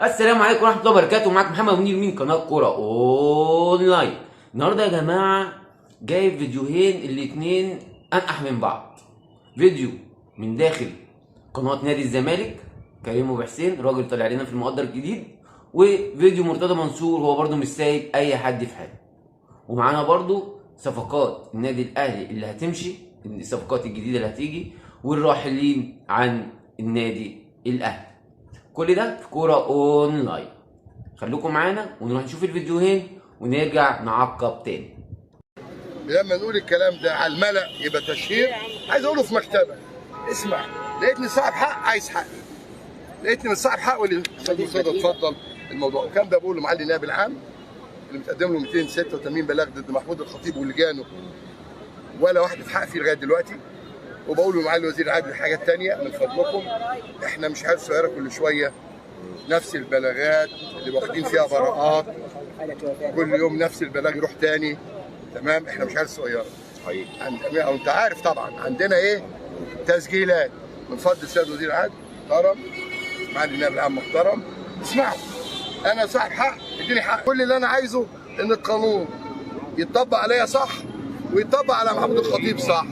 السلام عليكم ورحمه الله وبركاته. معاكم محمد منير من قناه كوره اونلاين. النهارده يا جماعه جايب فيديوهين الاتنين انقح من بعض. فيديو من داخل قناه نادي الزمالك كريم ابو حسين، راجل طالع لنا في المقدر الجديد، وفيديو مرتضى منصور هو برده مش سايب اي حد في حاله. ومعانا برده صفقات النادي الاهلي اللي هتمشي، الصفقات الجديده اللي هتيجي، والراحلين عن النادي الاهلي. كل ده في كوره اونلاين. خليكم معانا ونروح نشوف الفيديوهين ونرجع نعقب تاني. لما نقول الكلام ده على الملأ يبقى تشهير. عايز اقوله في مكتبه. اسمع، لقيتني صاحب حق عايز حقي، لقيتني مش صاحب حق واللي اتفضل الموضوع. وكان ده بقوله معالي النائب العام اللي متقدم له 286 بلاغ ضد محمود الخطيب ولجانه، ولا واحد اتحقق فيه لغايه دلوقتي. وبقول له معالي وزير العدل حاجات ثانيه، من فضلكم احنا مش عيال صغيره كل شويه نفس البلاغات اللي واخدين فيها براءات، كل يوم نفس البلاغ يروح تاني. تمام، احنا مش عيال صغيره. صحيح. انت عارف طبعا عندنا ايه تسجيلات. من فضل السيد وزير العدل محترم، معالي النائب العام محترم، اسمعوا، انا صاحب حق، اديني حق. كل اللي انا عايزه ان القانون يتطبق عليا صح ويتطبق على محمود الخطيب صح.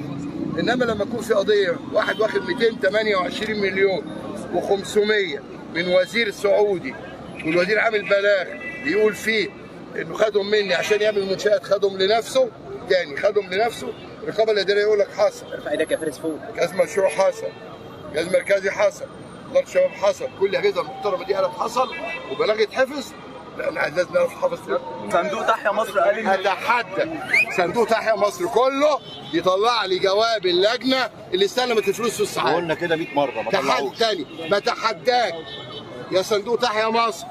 انما لما يكون في قضيه واحد واخد 228 مليون و500 من وزير سعودي، والوزير عامل بلاغ بيقول فيه انه خدهم مني عشان يعمل منشات، خدهم لنفسه تاني، خدهم لنفسه. الرقابه الاداريه يقول لك حصل، ارفع ايدك يا فارس فوق، جهاز مشروع حصل، جهاز مركزي حصل، وزاره الشباب حصل، كل الاجهزه المحترمه دي قالت حصل وبلاغ يتحفظ. لا انا عايز نعرف حافظ فين. صندوق تحيا مصر قال اتحدى صندوق تحيا مصر كله يطلع لي جواب اللجنه اللي استلمت الفلوس في الساعات. قلنا كده 100 مره ما طلعوش. تاني بتحداك يا صندوق تحيا مصر،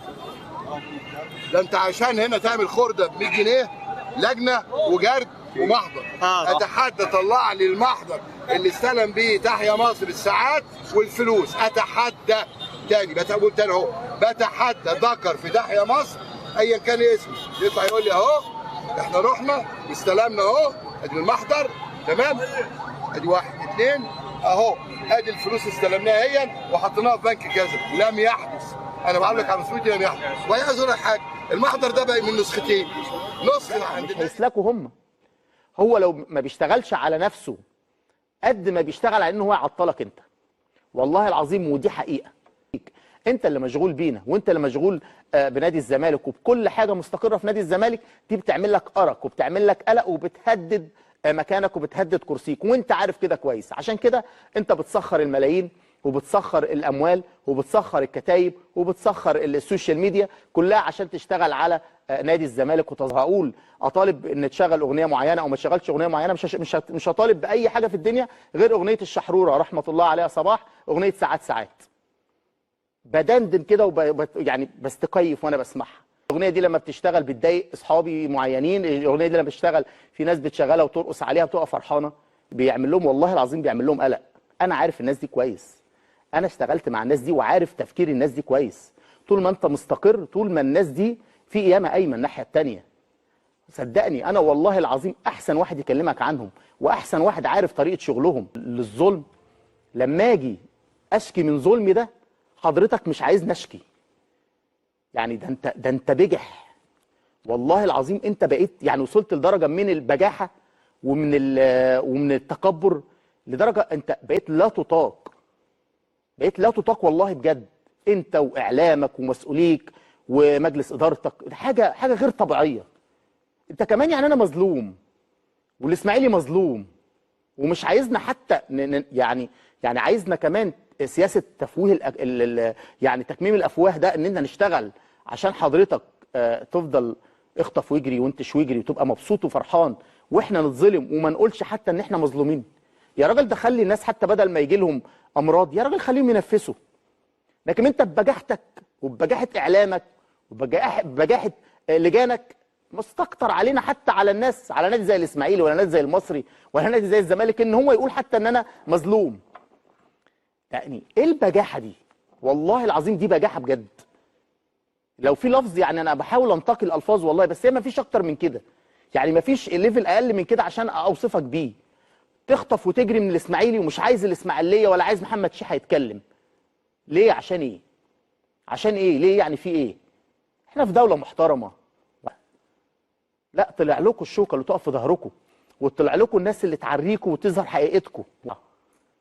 ده انت عشان هنا تعمل خرده ب 100 جنيه لجنه وجرد ومحضر. اتحدى طلع لي المحضر اللي استلم بيه تحيا مصر الساعات والفلوس. اتحدى تاني، بقول تاني اهو، بتحدى ذكر في تحيا مصر ايا كان اسمه يطلع يقول لي اهو احنا رحنا واستلمنا اهو، ادي المحضر. تمام، ادي واحد اثنين اهو، ادي الفلوس استلمناها هي وحطيناها في بنك كذا. لم يحدث، انا بقول لك على مسؤوليتي لم يحدث. وعايز اقول لك حاجه، المحضر ده بقى من نسختين، نسخه عند مش هيسلكوا هم. هو لو ما بيشتغلش على نفسه قد ما بيشتغل على انه هو يعطلك انت، والله العظيم، ودي حقيقه. انت اللي مشغول بينا، وانت اللي مشغول بنادي الزمالك وبكل حاجه مستقره في نادي الزمالك، دي بتعمل لك ارق وبتعمل لك قلق وبتهدد مكانك وبتهدد كرسيك، وانت عارف كده كويس. عشان كده انت بتسخر الملايين وبتسخر الاموال وبتسخر الكتايب وبتسخر السوشيال ميديا كلها عشان تشتغل على نادي الزمالك. هقول اطالب ان تشغل اغنيه معينه او ما تشغلش اغنيه معينه، مش هطالب باي حاجه في الدنيا غير اغنيه الشحروره رحمه الله عليها صباح، اغنيه ساعات ساعات. بدندن كده يعني بستكيف وانا بسمعها. الاغنيه دي لما بتشتغل بتضايق اصحابي معينين، الاغنيه دي لما بتشتغل في ناس بتشغلها وترقص عليها بتبقى فرحانه، بيعمل لهم والله العظيم بيعمل لهم قلق. انا عارف الناس دي كويس، انا اشتغلت مع الناس دي وعارف تفكير الناس دي كويس. طول ما انت مستقر، طول ما الناس دي في قيامه قايمه الناحيه الثانيه، صدقني انا والله العظيم احسن واحد يكلمك عنهم واحسن واحد عارف طريقه شغلهم للظلم. لما اجي اشكي من ظلمي ده حضرتك مش عايز نشكي. يعني ده انت بجح والله العظيم. انت بقيت يعني وصلت لدرجه من البجاحه ومن التكبر لدرجه انت بقيت لا تطاق، بقيت لا تطاق والله بجد. انت واعلامك ومسؤوليك ومجلس ادارتك حاجه غير طبيعيه. انت كمان يعني انا مظلوم والاسماعيلي مظلوم، ومش عايزنا حتى يعني عايزنا كمان سياسه تفويه يعني تكميم الافواه ده، ان احنا نشتغل عشان حضرتك تفضل اخطف واجري وانتش واجري وتبقى مبسوط وفرحان، واحنا نتظلم وما نقولش حتى ان احنا مظلومين. يا راجل ده خلي الناس حتى بدل ما يجي لهم امراض يا راجل خليهم ينفسوا. لكن انت ببجاحتك وببجاحه اعلامك وببجاحه لجانك مستكتر علينا، حتى على الناس، على نادي زي الاسماعيلي ولا نادي زي المصري ولا نادي زي الزمالك، ان هو يقول حتى ان انا مظلوم. يعني ايه البجاحه دي؟ والله العظيم دي بجاحه بجد. لو في لفظ يعني انا بحاول انتقي الالفاظ والله، بس هي ما فيش اكتر من كده. يعني ما فيش ليفل اقل من كده عشان اوصفك بيه. تخطف وتجري من الاسماعيلي ومش عايز الاسماعيليه ولا عايز محمد شيحه يتكلم. ليه؟ عشان ايه؟ عشان ايه؟ ليه يعني؟ في ايه؟ احنا في دوله محترمه. لا، طلع لكم الشوكه اللي تقف في ظهركم، وطلع لكم الناس اللي تعريكم وتظهر حقيقتكم.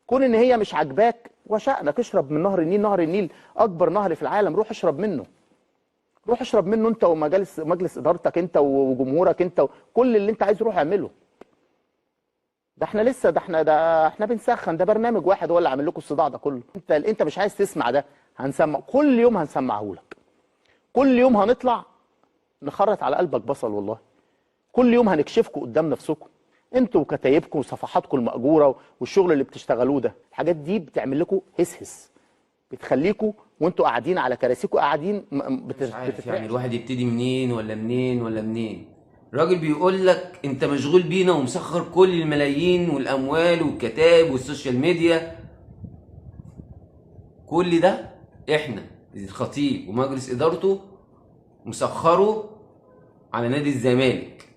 كون ان هي مش عاجباك وشأنك، اشرب من نهر النيل. نهر النيل اكبر نهر في العالم، روح اشرب منه. روح اشرب منه انت ومجلس ادارتك انت وجمهورك انت وكل اللي انت عايز، روح اعمله. ده احنا لسه، ده احنا بنسخن. ده برنامج واحد هو اللي عامل لكم الصداع ده كله. انت مش عايز تسمع ده، هنسمع كل يوم، هنسمعه لك كل يوم. هنطلع نخرط على قلبك بصل والله. كل يوم هنكشفكم قدام نفسكم انتوا وكتايبكم وصفحاتكم المأجوره والشغل اللي بتشتغلوه ده. الحاجات دي بتعمل لكم هس، بتخليكم وانتوا قاعدين على كراسيكم قاعدين مش عارف يعني الواحد يبتدي منين ولا منين ولا منين. راجل بيقول لك انت مشغول بينا ومسخر كل الملايين والاموال والكتاب والسوشيال ميديا. كل ده احنا الخطيب ومجلس ادارته مسخره على نادي الزمالك.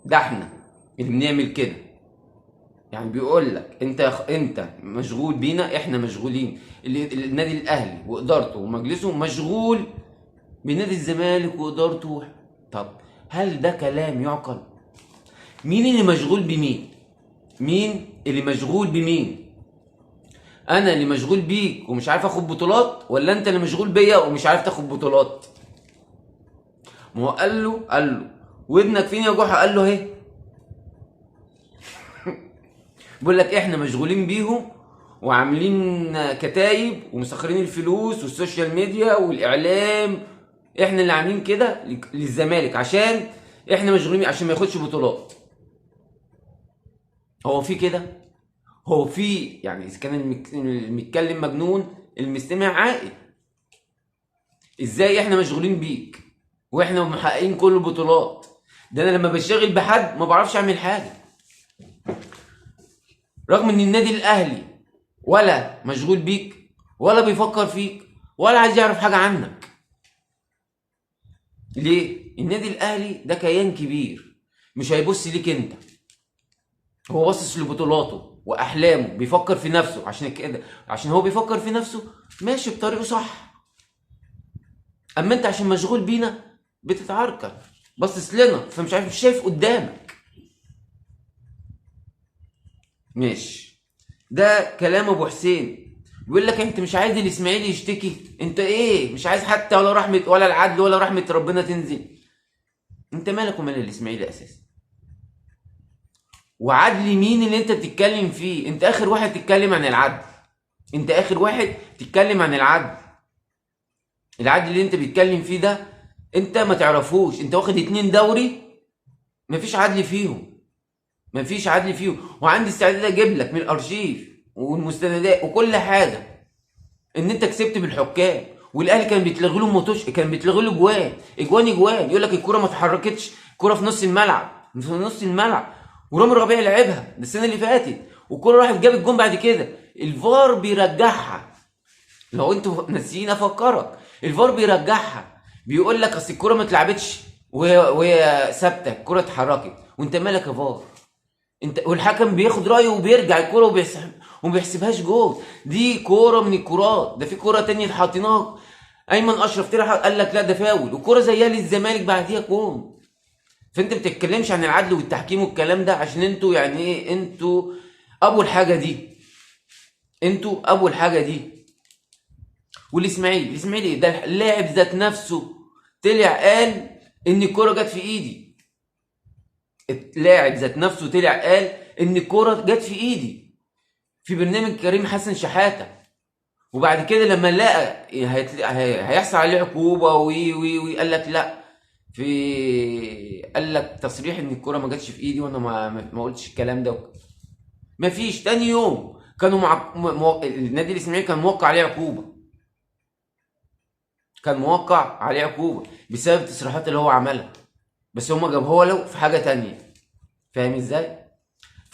ده احنا اللي بنعمل كده. يعني بيقول لك انت مشغول بينا، احنا مشغولين. النادي الاهلي وادارته ومجلسه مشغول بنادي الزمالك وادارته. طب هل ده كلام يعقل؟ مين اللي مشغول بمين؟ مين اللي مشغول بمين؟ انا اللي مشغول بيك ومش عارف اخد بطولات، ولا انت اللي مشغول بيا ومش عارف تاخد بطولات؟ ما هو قال له ودنك فين يا جحا؟ قال له اهي. بيقول لك احنا مشغولين بيهم وعاملين كتايب ومسخرين الفلوس والسوشيال ميديا والاعلام. احنا اللي عاملين كده للزمالك عشان احنا مشغولين عشان ما ياخدش بطولات. هو في كده؟ هو في يعني اذا كان المتكلم مجنون المستمع عاقل. ازاي احنا مشغولين بيك واحنا محققين كل البطولات؟ ده انا لما بشتغل بحد ما بعرفش اعمل حاجه، رغم ان النادي الاهلي ولا مشغول بيك ولا بيفكر فيك ولا عايز يعرف حاجه عنك. ليه؟ النادي الاهلي ده كيان كبير، مش هيبص ليك انت. هو باصص لبطولاته واحلامه، بيفكر في نفسه. عشان كده، عشان هو بيفكر في نفسه ماشي بطريقه صح. اما انت عشان مشغول بينا بتتعركل، باصص لنا فمش عارف، مش شايف قدامك. ماشي، ده كلام ابو حسين. بيقول لك انت مش عايز الاسماعيلي يشتكي؟ انت ايه مش عايز حتى ولا رحمه ولا العدل ولا رحمه ربنا تنزل؟ انت مالك ومال الاسماعيلي اساسا؟ وعدل مين اللي انت بتتكلم فيه؟ انت اخر واحد تتكلم عن العدل. انت اخر واحد تتكلم عن العدل. العدل اللي انت بتتكلم فيه ده انت ما تعرفوش. انت واخد 2 دوري مفيش عدل فيهم، مفيش عدل فيهم. وعندي استعداد اجيب لك من الارشيف والمستندات وكل حاجه ان انت كسبت بالحكام. والاهلي كان بيتلغي له موتوش، كان بيتلغي له اجوان يقول لك الكوره ما اتحركتش، الكوره في نص الملعب ورامي ربيع لعبها ده السنه اللي فاتت، والكوره راحت جابت جون بعد كده. الفار بيرجعها. لو انتوا ناسيين افكرك، الفار بيرجعها، بيقول لك اصل الكوره ما اتلعبتش وهي ثابته، الكوره اتحركت. وانت مالك يا فار؟ انت والحكم بياخد رايه وبيرجع الكوره وما بيحسبهاش جول. دي كوره من الكورات. ده في كوره تانية حاطيناها، ايمن اشرف طلع قال لك لا ده فاول، والكوره زيها للزمالك بعديها جون. فانت ما بتتكلمش عن العدل والتحكيم والكلام ده عشان انتوا يعني ايه؟ انتوا ابو الحاجه دي. والاسماعيلي ده اللاعب ذات نفسه طلع قال ان الكوره جت في ايدي. اللاعب ذات نفسه طلع قال ان الكوره جت في ايدي في برنامج كريم حسن شحاته. وبعد كده لما لقى هيحصل عليه عقوبه وي قال لك لا، قال لك تصريح ان الكوره ما جاتش في ايدي وانا ما قلتش الكلام ده. مفيش. تاني يوم كانوا النادي الاسماعيلي كان موقع عليه عقوبه بسبب التصريحات اللي هو عملها، بس هما جابوها له في حاجه تانية. فاهم ازاي؟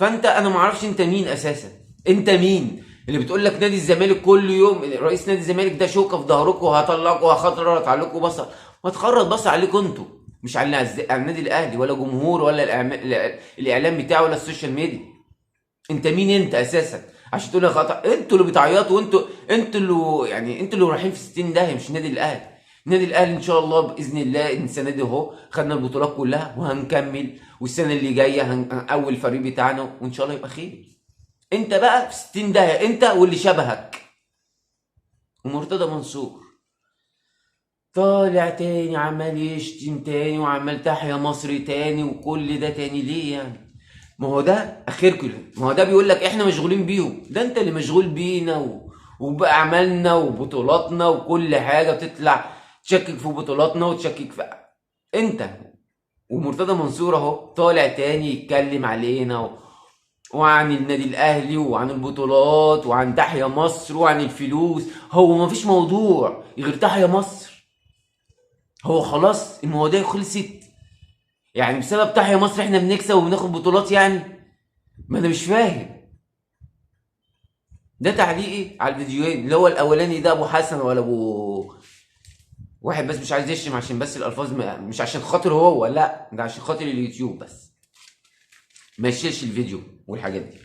انا ما اعرفش انت مين اساسا. انت مين اللي بتقول لك نادي الزمالك كل يوم رئيس نادي الزمالك ده شوكه في ظهركم وهطلعكم وهخرط عليكم بصل؟ ما تخرط بصل عليكم انتوا، مش على النادي الاهلي ولا جمهور ولا الاعلام بتاعه ولا السوشيال ميديا. انت مين انت اساسا عشان تقول لي خطأ. انتوا اللي بتعيطوا، انتوا اللي يعني انتوا اللي رايحين في 60 داهيه، مش النادي الاهلي. النادي الاهلي ان شاء الله باذن الله السنه دي اهو خدنا البطولات كلها وهنكمل، والسنه اللي جايه هنقوي الفريق بتاعنا وان شاء الله يبقى خير. انت بقى في 60 داهيه، انت واللي شبهك. ومرتضى منصور طالع تاني عمال يشتم تاني وعمال تحيا مصر تاني وكل ده تاني. ليه يعني؟ ما هو ده اخركم. ما هو ده بيقول لك احنا مشغولين بيهم، ده انت اللي مشغول بينا وبأعمالنا وبطولاتنا وكل حاجه. بتطلع تشكك في بطولاتنا وتشكك في انت. ومرتضى منصور اهو طالع تاني يتكلم علينا وعن النادي الاهلي وعن البطولات وعن تحيا مصر وعن الفلوس. هو ما فيش موضوع غير تحيا مصر. هو خلاص المواضيع خلصت يعني؟ بسبب تحيا مصر احنا بنكسب وبناخد بطولات يعني؟ ما انا مش فاهم. ده تعليقي على الفيديوهين، اللي هو الاولاني ده ابو حسن ولا ابو واحد، بس مش عايز يشتم عشان بس الالفاظ مش عشان خاطر هو، لا ده عشان خاطر اليوتيوب بس ما يشيلش الفيديو والحاجات دي.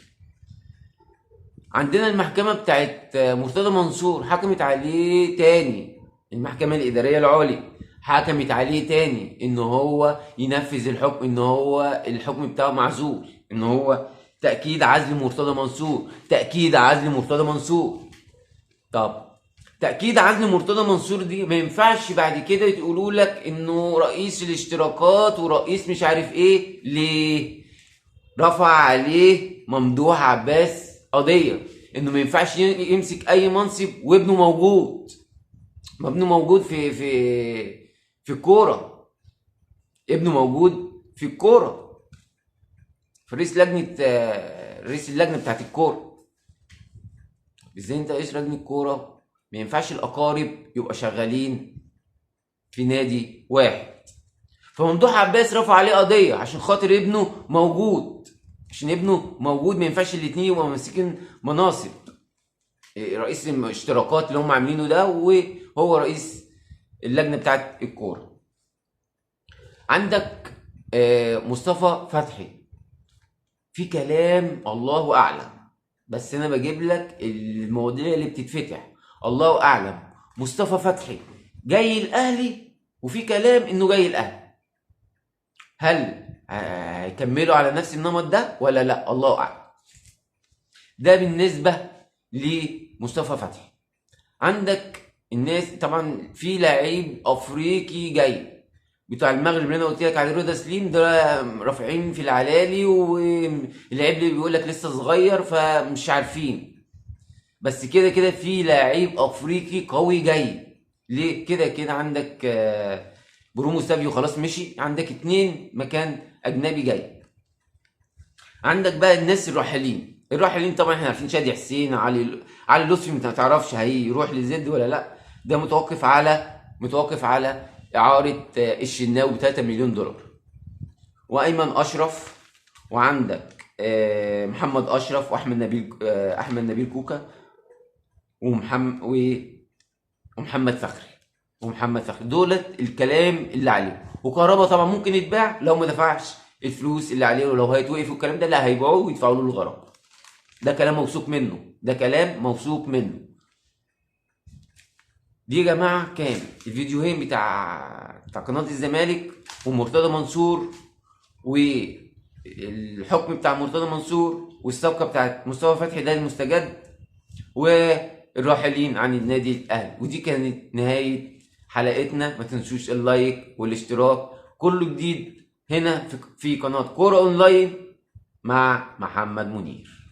عندنا المحكمة بتاعت مرتضى منصور حكمت عليه تاني، المحكمة الإدارية العليا حكمت عليه تاني إن هو ينفذ الحكم، إن هو الحكم بتاعه معزول، إن هو تأكيد عزل مرتضى منصور، تأكيد عزل مرتضى منصور. طب تأكيد عزل مرتضى منصور دي ما ينفعش بعد كده تقولوا لك إنه رئيس الاشتراكات ورئيس مش عارف إيه. ليه؟ رفع عليه ممدوح عباس قضية انه ما ينفعش يمسك اي منصب وابنه موجود. ما ابنه موجود في الكورة، ابنه موجود في الكورة، في رئيس اللجنة بتاعت الكورة. ازاي انت رئيس لجنة الكورة ما ينفعش الاقارب يبقى شغالين في نادي واحد؟ فممدوح عباس رفع عليه قضية عشان خاطر ابنه موجود، عشان ابنه موجود ما ينفعش الاتنين يبقوا ماسكين مناصب. رئيس الاشتراكات اللي هم عاملينه ده وهو رئيس اللجنه بتاعت الكوره. عندك مصطفى فتحي في كلام الله اعلم، بس انا بجيب لك المواضيع اللي بتتفتح. الله اعلم مصطفى فتحي جاي الاهلي وفي كلام انه جاي الاهلي. هل هيكملوا على نفس النمط ده ولا لا؟ الله اعلم. ده بالنسبه لمصطفى فتحي. عندك الناس طبعا في لعيب افريقي جاي بتاع المغرب اللي انا قلت لك عليه، رضا سليم، ده رافعين في العلالي، واللعيب اللي بيقول لك لسه صغير فمش عارفين. بس كده كده في لعيب افريقي قوي جاي. ليه كده عندك برومو سافيو خلاص مشي، عندك 2 مكان اجنبي جاي. عندك بقى الناس الراحلين طبعا احنا عارفين شادي حسين، علي لطفي ما تعرفش هيروح لزد ولا لا، ده متوقف على اعاره الشناوي ب 3 مليون دولار. وايمن اشرف، وعندك محمد اشرف واحمد نبيل كوكا ومحمد فخري دولت الكلام اللي عليه. وكهربا طبعا ممكن يتباع لو ما دفعش الفلوس اللي عليه، ولو هيتوقف والكلام ده لا هيبيعوه ويدفعوا له الغرامه. ده كلام موثوق منه. دي يا جماعه كان الفيديوهين بتاع قناه الزمالك ومرتضى منصور، والحكم بتاع مرتضى منصور، والصفقه بتاعت مصطفى فتحي ده المستجد، والراحلين عن النادي الاهلي. ودي كانت نهايه حلقتنا. ما تنسوش اللايك والاشتراك، كله جديد هنا في قناه كوره اونلاين مع محمد منير.